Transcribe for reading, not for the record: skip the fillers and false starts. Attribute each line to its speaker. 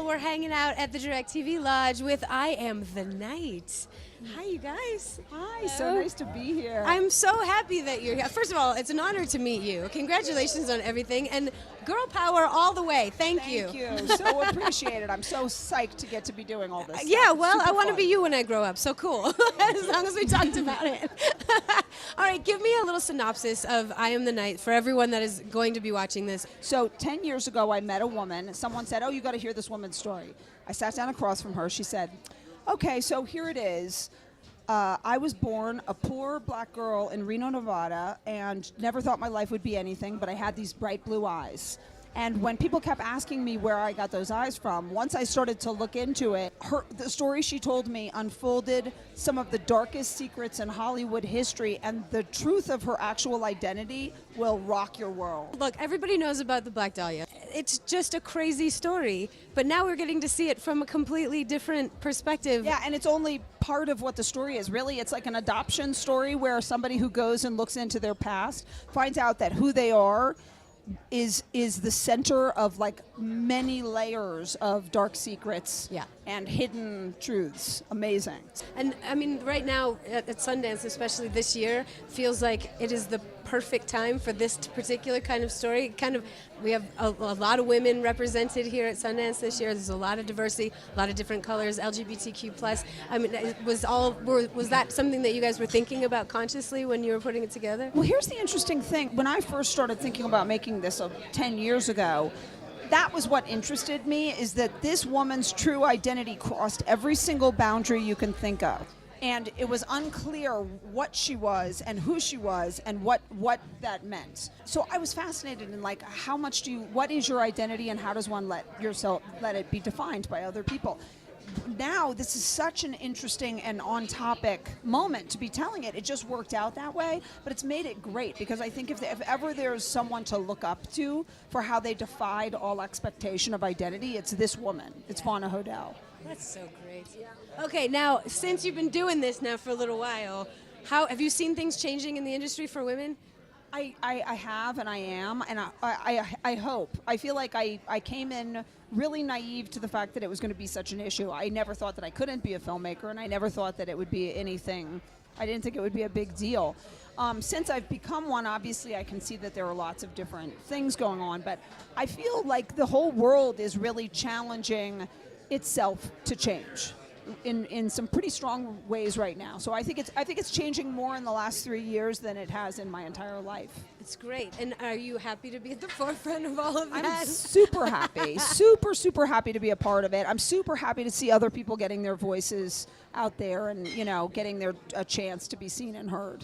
Speaker 1: We're hanging out at the DirecTV Lodge with I Am the Night. Hi, you guys.
Speaker 2: Hi, so nice to be here.
Speaker 1: I'm so happy that you're here. First of all, it's an honor to meet you. Congratulations on everything. And girl power all all the way. Thank you.
Speaker 2: Thank you. So appreciate it. I'm so psyched to get to be doing all this
Speaker 1: Yeah,
Speaker 2: stuff.
Speaker 1: well,
Speaker 2: Super
Speaker 1: I want to
Speaker 2: fun.
Speaker 1: be you when I grow up. So cool. As long as we talked about it. All right, give me a little synopsis of I Am the Night for everyone that is going to be watching this.
Speaker 2: So 10 years ago, I met a woman. Someone said, oh, you got to hear this woman's story. I sat down across from her. She said, okay, so here it is. I was born a poor black girl in Reno, Nevada, and never thought my life would be anything, but I had these bright blue eyes. And when people kept asking me where I got those eyes from, once I started to look into it, the story she told me unfolded some of the darkest secrets in Hollywood history, and the truth of her actual identity will rock your world.
Speaker 1: Look, everybody knows about the Black Dahlia. It's just a crazy story, but now we're getting to see it from a completely different perspective.
Speaker 2: Yeah, and it's only part of what the story is. Really, it's like an adoption story where somebody who goes and looks into their past finds out that who they are is the center of like many layers of dark secrets and hidden truths. Amazing.
Speaker 1: And I mean, right now at Sundance, especially this year, feels like it is the perfect time for this particular kind of story. We have a lot of women represented here at Sundance this year. There's a lot of diversity, a lot of different colors, LGBTQ+. I mean, was that something that you guys were thinking about consciously when you were putting it together?
Speaker 2: Well, here's the interesting thing. When I first started thinking about making this 10 years ago, that was what interested me, is that this woman's true identity crossed every single boundary you can think of. And it was unclear what she was and who she was and what that meant. So I was fascinated in like, what is your identity and how does one let it be defined by other people? Now, this is such an interesting and on-topic moment to be telling it. It just worked out that way, but it's made it great because I think if ever there's someone to look up to for how they defied all expectation of identity, it's this woman. It's Fauna Hodel.
Speaker 1: That's so great. Okay, now, since you've been doing this now for a little while, have you seen things changing in the industry for women?
Speaker 2: I have, and I am, and I hope. I feel like I came in really naive to the fact that it was going to be such an issue. I never thought that I couldn't be a filmmaker, and I never thought that it would be anything. I didn't think it would be a big deal. Since I've become one, obviously I can see that there are lots of different things going on, but I feel like the whole world is really challenging itself to change in some pretty strong ways right now. So I think it's changing more in the last 3 years than it has in my entire life.
Speaker 1: It's great. And are you happy to be at the forefront of all of that?
Speaker 2: I'm super happy. super happy to be a part of it. I'm super happy to see other people getting their voices out there and, getting a chance to be seen and heard.